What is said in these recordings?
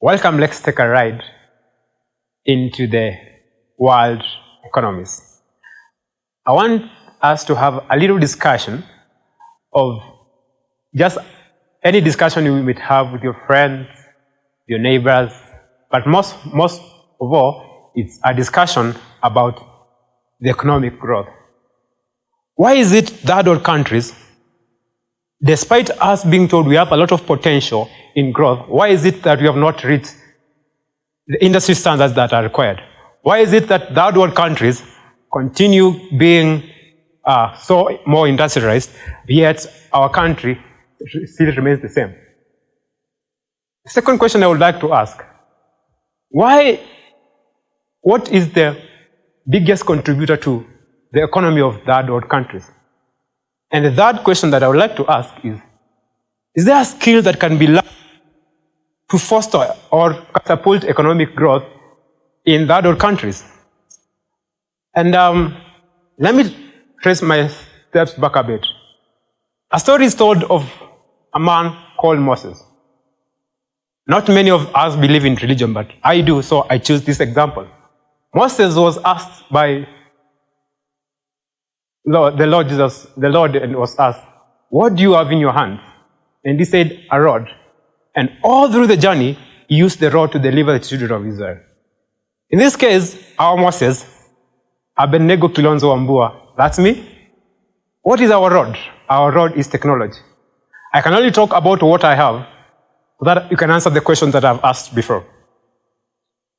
Welcome, let's take a ride into the world economies. I want us to have a little discussion of just any discussion you might have with your friends, your neighbors, but most of all, it's a discussion about the economic growth. Why is it that our countries, despite us being told we have a lot of potential in growth, why is it that we have not reached the industry standards that are required? Why is it that third world countries continue being so more industrialized, yet our country still remains the same? The second question I would like to ask, what is the biggest contributor to the economy of third world countries? And the third question that I would like to ask is there a skill that can be learned to foster or catapult economic growth in third world countries? And let me trace my steps back a bit. A story is told of a man called Moses. Not many of us believe in religion, but I do, so I choose this example. Moses was asked by the Lord Jesus, and was asked, "What do you have in your hand?" And he said, "A rod." And all through the journey, he used the rod to deliver the children of Israel. In this case, our Moses, Abednego Kilonzo, that's me. What is our rod? Our rod is technology. I can only talk about what I have, so that you can answer the questions that I've asked before.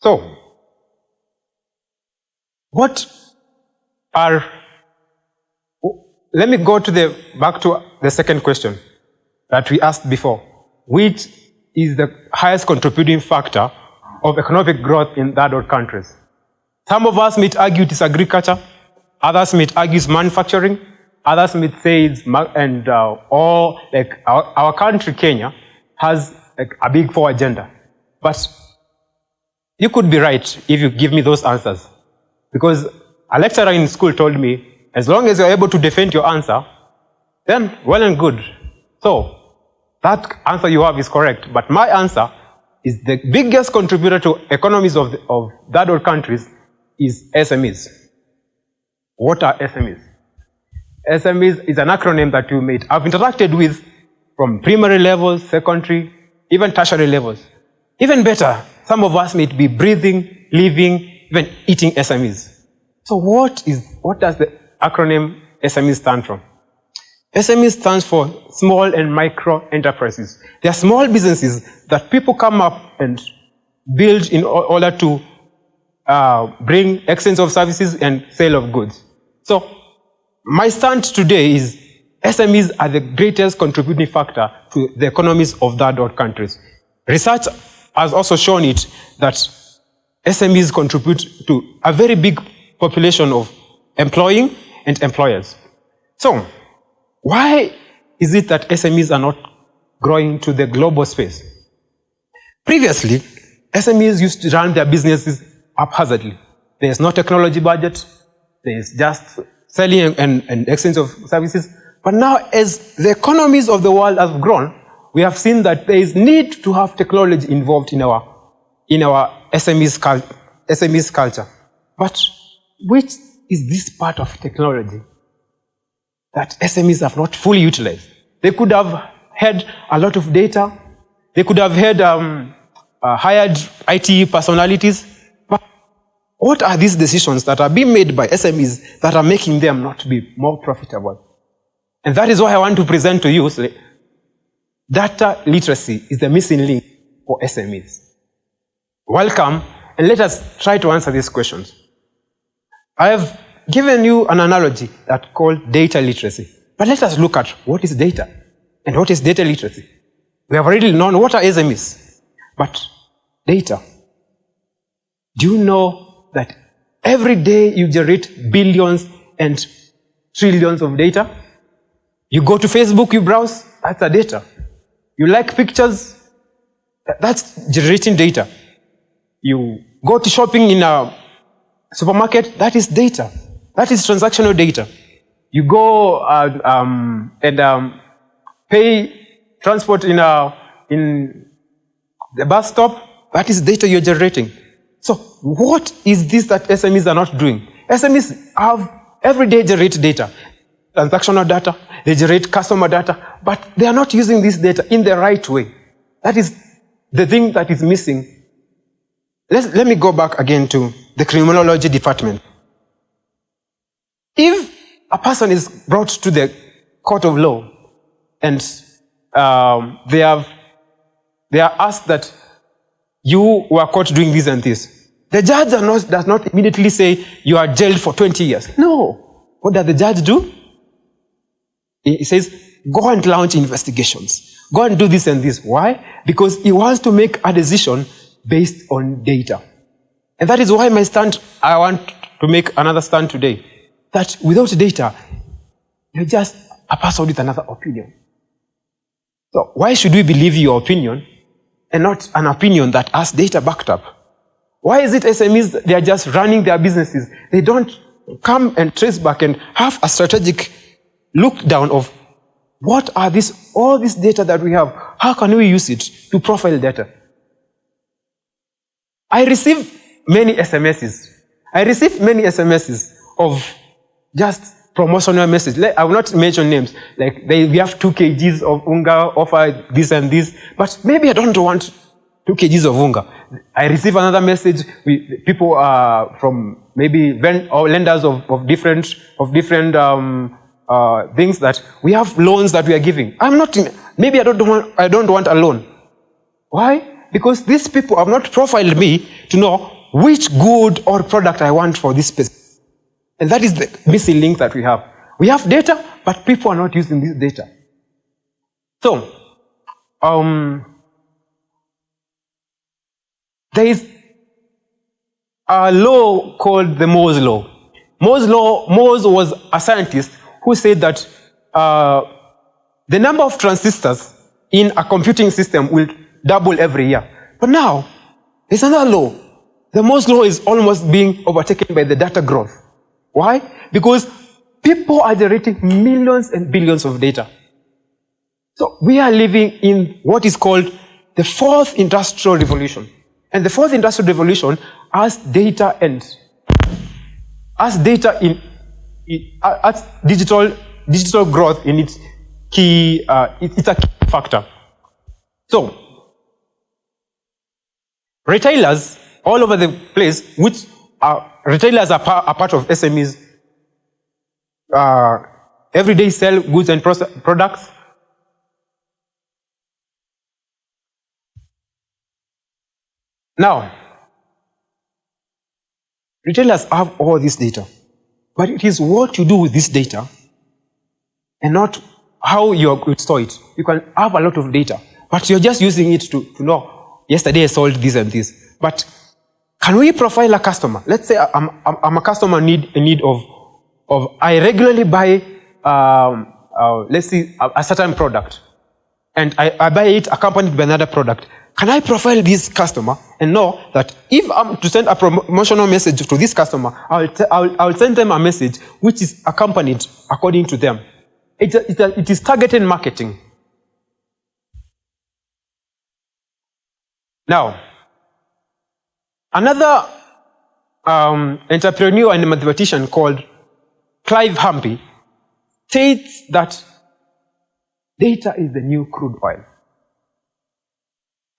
So, let me go back to the second question that we asked before. Which is the highest contributing factor of economic growth in third world countries? Some of us might argue it is agriculture, others might argue it's manufacturing, others might say it's our country, Kenya, has a big four agenda. But you could be right if you give me those answers. Because a lecturer in school told me, as long as you're able to defend your answer, then well and good. So, that answer you have is correct. But my answer is the biggest contributor to economies of third world countries is SMEs. What are SMEs? SMEs is an acronym that you may have interacted with from primary levels, secondary, even tertiary levels. Even better, some of us may be breathing, living, even eating SMEs. So what does the acronym SME stand for? SME stands for small and micro enterprises. They are small businesses that people come up and build in order to bring exchange of services and sale of goods. So my stand today is SMEs are the greatest contributing factor to the economies of third world countries. Research has also shown it that SMEs contribute to a very big population of employing and employers. So, why is it that SMEs are not growing to the global space? Previously, SMEs used to run their businesses haphazardly. There's no technology budget. There's just selling and exchange of services. But now, as the economies of the world have grown, we have seen that there is need to have technology involved in our SMEs culture. But which is this part of technology that SMEs have not fully utilized? They could have had a lot of data. They could have had hired IT personalities. But what are these decisions that are being made by SMEs that are making them not to be more profitable? And that is why I want to present to you, data literacy is the missing link for SMEs. Welcome, and let us try to answer these questions. I have given you an analogy that's called data literacy. But let us look at what is data and what is data literacy. We have already known what are SMEs, but data. Do you know that every day you generate billions and trillions of data? You go to Facebook, you browse, that's a data. You like pictures, that's generating data. You go to shopping in a supermarket, that is data. That is transactional data. You go and pay transport in the bus stop, That is data you're generating. So what is this that SMEs are not doing? SMEs have every day generate data, transactional data, they generate customer data, but they are not using this data in the right way. That is the thing that is missing. Let me go back again to the criminology department. If a person is brought to the court of law and they are asked that you were caught doing this and this, the judge does not immediately say you are jailed for 20 years. No. What does the judge do? He says, go and launch investigations. Go and do this and this. Why? Because he wants to make a decision based on data. And that is why I want to make another stand today. That without data, you're just a person with another opinion. So why should we believe your opinion and not an opinion that has data backed up? Why is it SMEs, they are just running their businesses? They don't come and trace back and have a strategic look down of what are all this data that we have? How can we use it to profile data? I receive many SMSs. Of just promotional message. I will not mention names. Like we have 2 kgs of unga, offer this and this, but maybe I don't want 2 kgs of unga. I receive another message with people from maybe lenders of different things that we have loans that we are giving. Maybe I don't want a loan. Why? Because these people have not profiled me to know which good or product I want for this person. And that is the missing link that we have. We have data, but people are not using this data. So, there is a law called the Moore's law. Moore's was a scientist who said that the number of transistors in a computing system will double every year. But now, there's another law. The Moore's law is almost being overtaken by the data growth. Why? Because people are generating millions and billions of data. So we are living in what is called the 4th industrial revolution. And the 4th industrial revolution has data as digital growth in its key, it's a key factor. So, retailers all over the place, which retailers are part of SMEs, every day sell goods and products. Now, retailers have all this data, but it is what you do with this data and not how you store it. You can have a lot of data, but you're just using it to know, yesterday I sold this and this. But can we profile a customer? Let's say I'm a customer in need of I regularly buy, let's see, a certain product. And I buy it accompanied by another product. Can I profile this customer and know that if I'm to send a promotional message to this customer, I'll send them a message which is accompanied according to them. It is targeted marketing. Now, another entrepreneur and mathematician called Clive Humphrey states that data is the new crude oil.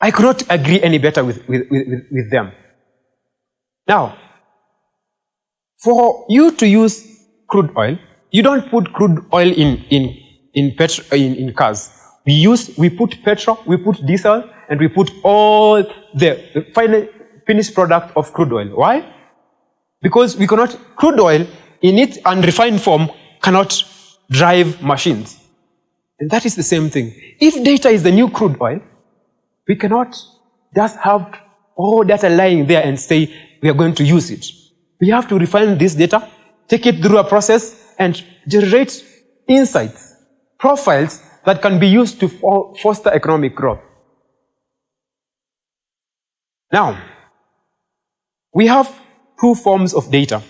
I could not agree any better with them. Now, for you to use crude oil, you don't put crude oil in cars. We put petrol, we put diesel, and we put all the final finished product of crude oil. Why? Because crude oil in its unrefined form cannot drive machines. And that is the same thing. If data is the new crude oil, we cannot just have all data lying there and say we are going to use it. We have to refine this data, take it through a process, and generate insights, profiles that can be used to foster economic growth. Now, we have 2 forms of data.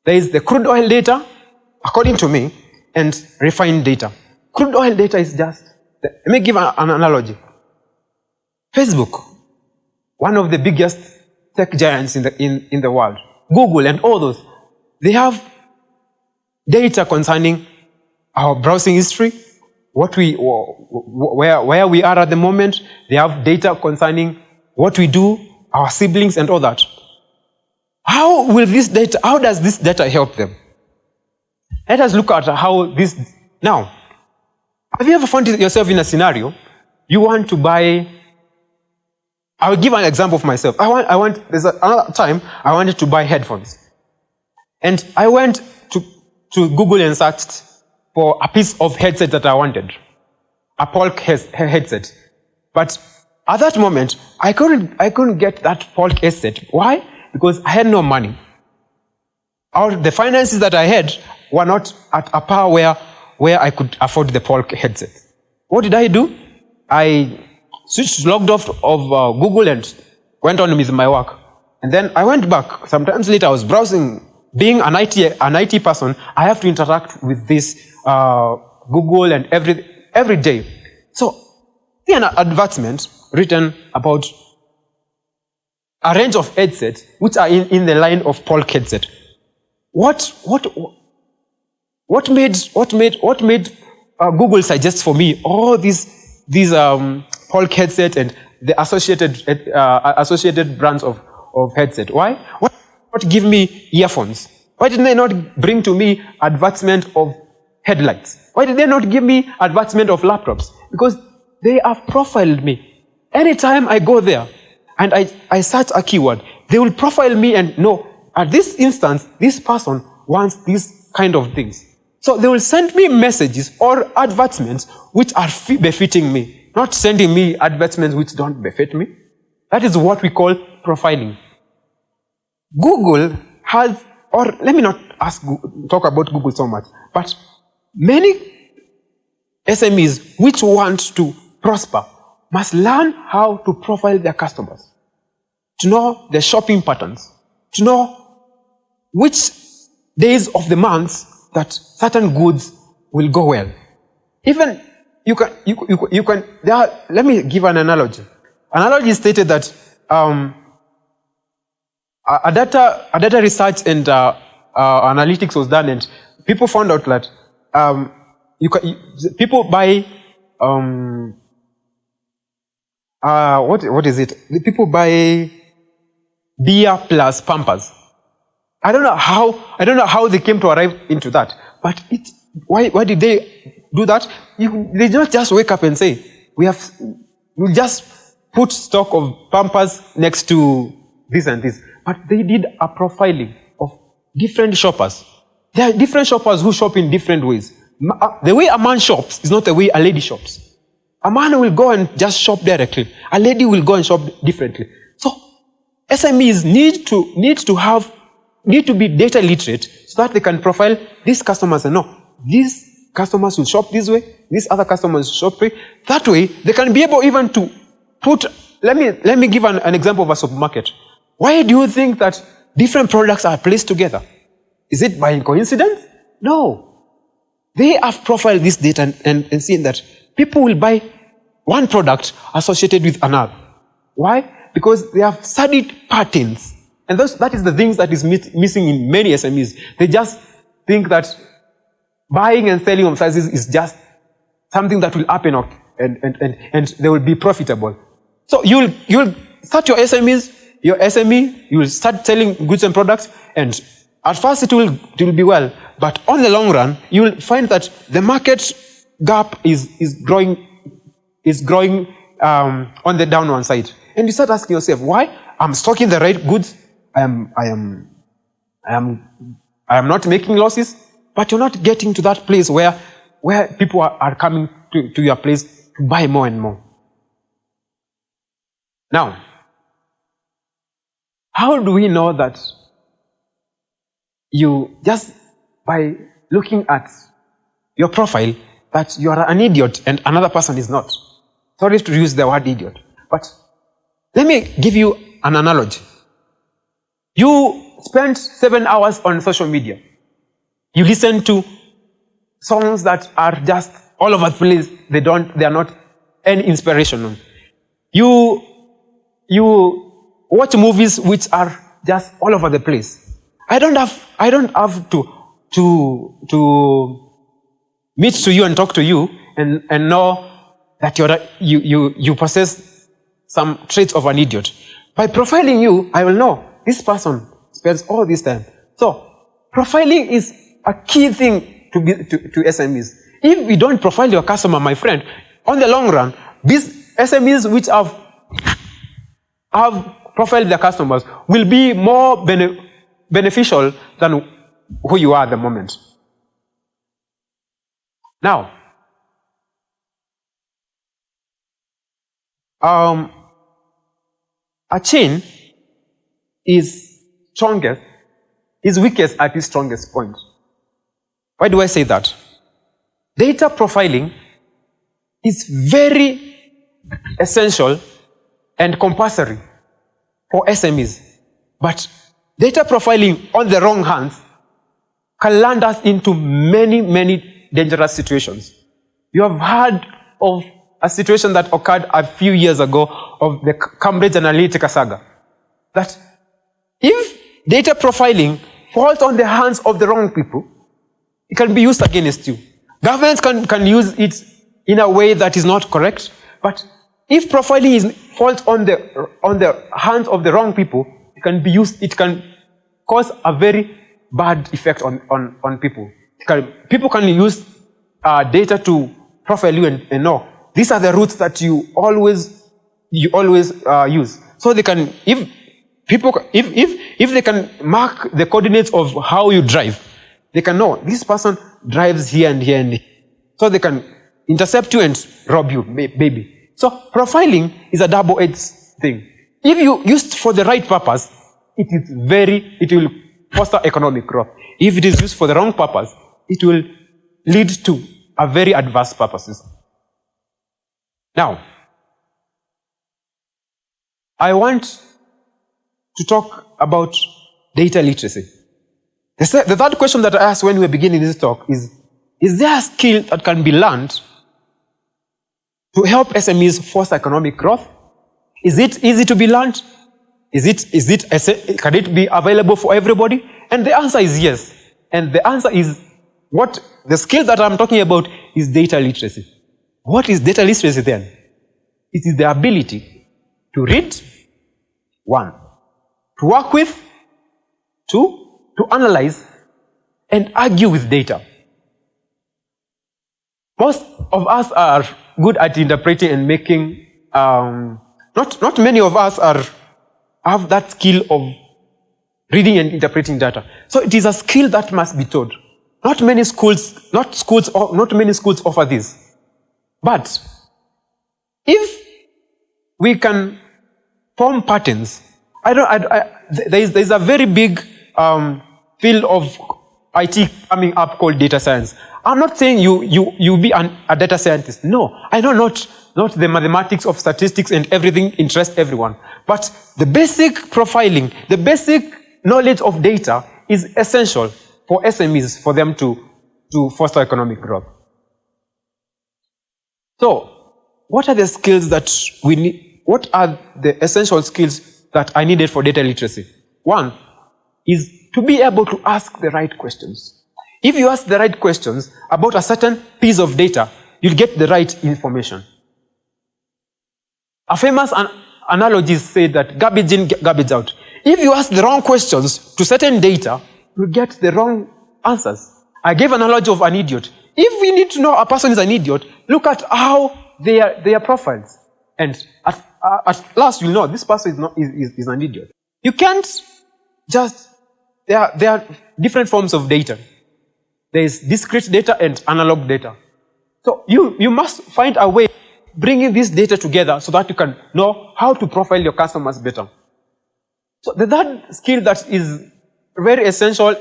There is the crude oil data, according to me, and refined data. Crude oil data is just, let me give an analogy. Facebook. one of the biggest tech giants in the world, Google and all those, they have data concerning our browsing history, where we are at the moment. They have data concerning what we do, our siblings and all that. How does this data help them? Let us look at how this, now, have you ever found yourself in a scenario, you want to buy, I'll give an example of myself. There's another time I wanted to buy headphones. And I went to Google and searched for a piece of headset that I wanted, a Polk headset. But at that moment, I couldn't get that Polk headset. Why? Because I had no money. The finances that I had were not at a power where I could afford the Polk headset. What did I do? I logged off of Google and went on with my work. And then I went back. Sometimes later I was browsing. Being an IT person, I have to interact with this Google and every day. So, see an advertisement written about a range of headsets which are in the line of Polk headset. What made Google suggest for me all these Polk headset and the associated brands of headset? Why? What give me earphones? Why did they not bring to me advertisement of headlights? Why did they not give me advertisement of laptops? Because they have profiled me. Anytime I go there and I search a keyword, they will profile me and know, at this instance, this person wants these kind of things. So they will send me messages or advertisements which are befitting me, not sending me advertisements which don't befit me. That is what we call profiling. Google has, or let me not talk about Google so much, but many SMEs which want to prosper must learn how to profile their customers, to know their shopping patterns, to know which days of the month that certain goods will go well. Even let me give an analogy. Analogy stated that a data research and analytics was done, and people found out that people buy what is it? People buy beer plus Pampers. I don't know how they came to arrive into that, but why did they do that? They don't just wake up and say we'll just put stock of Pampers next to this and this. But they did a profiling of different shoppers. There are different shoppers who shop in different ways. The way a man shops is not the way a lady shops. A man will go and just shop directly. A lady will go and shop differently. So SMEs need to be data literate so that they can profile these customers and know these customers will shop this way, these other customers will shop this way. That way they can be able even to put. Let me give an example of a supermarket. Why do you think that different products are placed together? Is it by coincidence? No. They have profiled this data and seen that people will buy one product associated with another. Why? Because they have studied patterns. And that is the things that is missing in many SMEs. They just think that buying and selling of sizes is just something that will happen and they will be profitable. So you'll start your SME, you will start selling goods and products, and at first it will be well, but on the long run, you will find that the market gap is growing on the downward side. And you start asking yourself, why? I'm stocking the right goods, I am not making losses, but you're not getting to that place where people are coming to your place to buy more and more. Now, how do we know that you, just by looking at your profile, that you are an idiot and another person is not? Sorry to use the word idiot, but let me give you an analogy. You spend 7 hours on social media. You listen to songs that are just all over the place. They are not any inspirational. You watch movies which are just all over the place. I don't have to meet to you and talk to you and know that you possess some traits of an idiot. By profiling you, I will know this person spends all this time. So profiling is a key thing to SMEs. If we don't profile your customer, my friend, on the long run, these SMEs which have profiled their customers will be more beneficial than who you are at the moment. Now, a chain is weakest at its strongest point. Why do I say that? Data profiling is very essential and compulsory for SMEs. But data profiling on the wrong hands can land us into many, many dangerous situations. You have heard of a situation that occurred a few years ago of the Cambridge Analytica saga. That if data profiling falls on the hands of the wrong people, it can be used against you. Governments can use it in a way that is not correct, but if profiling falls on the hands of the wrong people, it can cause a very bad effect on people. People can use data to profile you and know these are the routes that you always use. So they can, if they can mark the coordinates of how you drive, they can know this person drives here and here and here. So they can intercept you and rob you, maybe. So profiling is a double-edged thing. If you used for the right purpose, it will foster economic growth. If it is used for the wrong purpose, it will lead to a very adverse purposes. Now, I want to talk about data literacy. The third question that I asked when we were beginning this talk is there a skill that can be learned to help SMEs foster economic growth? Is it easy to be learned? Can it be available for everybody? And the answer is yes. And the answer is the skill that I'm talking about is data literacy. What is data literacy then? It is the ability to read, one, to work with, two, to analyze and argue with data. Most of us are good at interpreting and making, not many of us have that skill of reading and interpreting data. So it is a skill that must be taught. Not many schools offer this. But if we can form patterns, there is a very big field of IT coming up called data science. I'm not saying you be a data scientist. No, I know not the mathematics of statistics and everything interests everyone. But the basic profiling, the basic knowledge of data is essential for SMEs, for them to foster economic growth. So, what are the skills that we need? What are the essential skills that are needed for data literacy? One is to be able to ask the right questions. If you ask the right questions about a certain piece of data, you'll get the right information. A famous analogy said that garbage in, garbage out. If you ask the wrong questions to certain data, you'll get the wrong answers. I gave an analogy of an idiot. If we need to know a person is an idiot, look at how they are profiled. And at last you'll know this person is an idiot. You can't just, there are different forms of data. There is discrete data and analog data. So you must find a way bringing this data together so that you can know how to profile your customers better. So the third skill that is very essential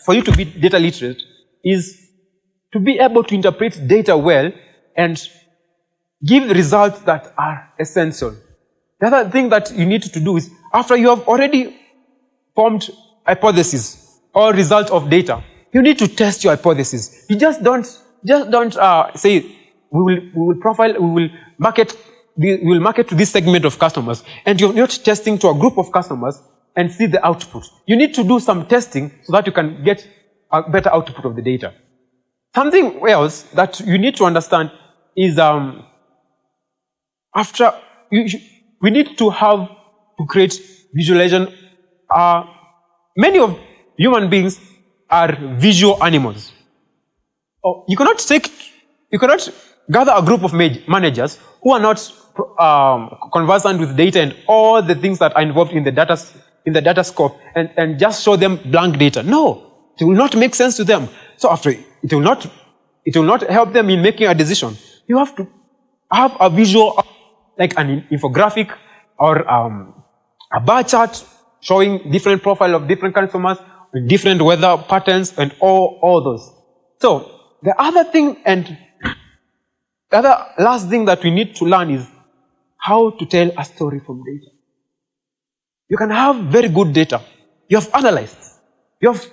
for you to be data literate is to be able to interpret data well and give results that are essential. The other thing that you need to do is, after you have already formed hypothesis or result of data, you need to test your hypothesis. You just don't say we will profile, we will market you will market to this segment of customers, and you're not testing to a group of customers and see the output. You need to do some testing so that you can get a better output of the data. Something else that you need to understand is we need to create visualization. Many of human beings are visual animals. You cannot gather a group of managers who are not conversant with data and all the things that are involved in the data scope and just show them blank data. No, it will not make sense to them. So after it will not help them in making a decision. You have to have a visual, like an infographic or a bar chart showing different profile of different customers with different weather patterns and all those. So the other thing and the other last thing that we need to learn is how to tell a story from data. You can have very good data. You have analyzed. You have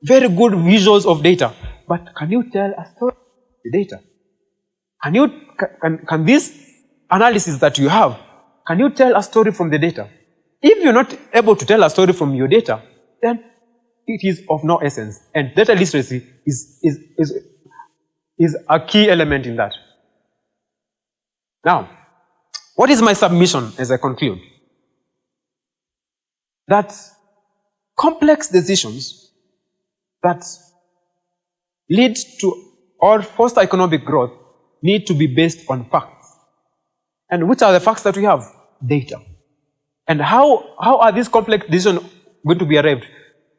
very good visuals of data. But can you tell a story from the data? Can this analysis that you have, can you tell a story from the data? If you're not able to tell a story from your data, then it is of no essence. And data literacy is a key element in that. Now, what is my submission as I conclude? That complex decisions that lead to or foster economic growth need to be based on facts. And which are the facts that we have? Data. And how are these complex decisions going to be arrived?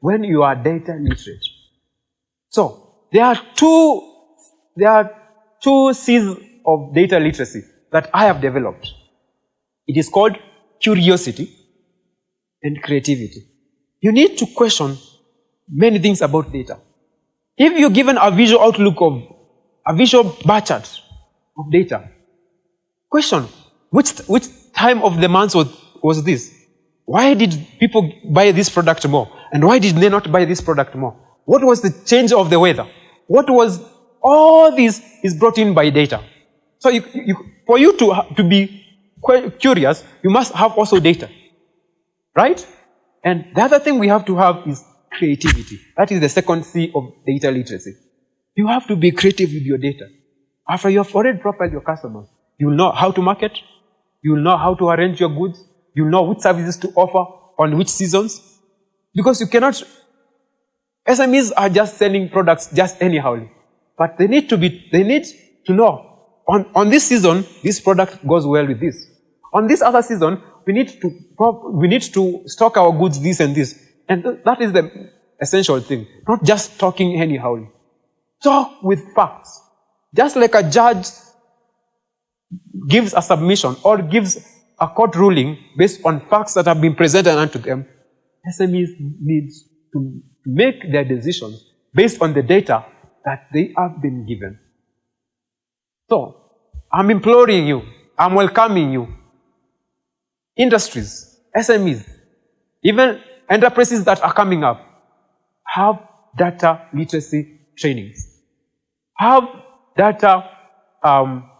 When you are data literate. So, there are two C's of data literacy that I have developed. It is called curiosity and creativity. You need to question many things about data. If you're given a visual outlook of a visual bar chart of data, question which time of the month was this? Why did people buy this product more? And why did they not buy this product more? What was the change of the weather? What was all this is brought in by data. So for you to be curious, you must have also data, right? And the other thing we have to have is creativity. That is the second C of data literacy. You have to be creative with your data. After you have already profiled your customers, you will know how to market, you will know how to arrange your goods, you will know which services to offer on which seasons. Because you cannot, SMEs are just selling products just anyhow. But they need to know, on this season, this product goes well with this. On this other season, we need to stock our goods this and this. And that is the essential thing. Not just talking anyhow. Talk with facts. Just like a judge gives a submission or gives a court ruling based on facts that have been presented unto them, SMEs need to make their decisions based on the data that they have been given. So, I'm imploring you, I'm welcoming you, industries, SMEs, even enterprises that are coming up, have data literacy trainings. Have data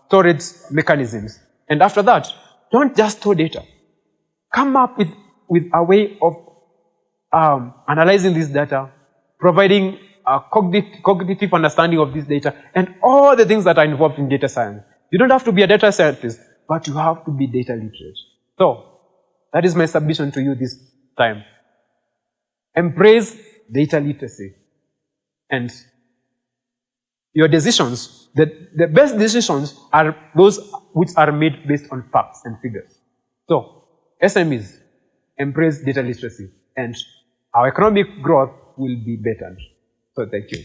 storage mechanisms. And after that, don't just store data. Come up with a way of analyzing this data, providing a cognitive understanding of this data, and all the things that are involved in data science. You don't have to be a data scientist, but you have to be data literate. So, that is my submission to you this time. Embrace data literacy. And your decisions, the best decisions are those which are made based on facts and figures. So, SMEs, embrace data literacy, and our economic growth will be bettered. So, thank you.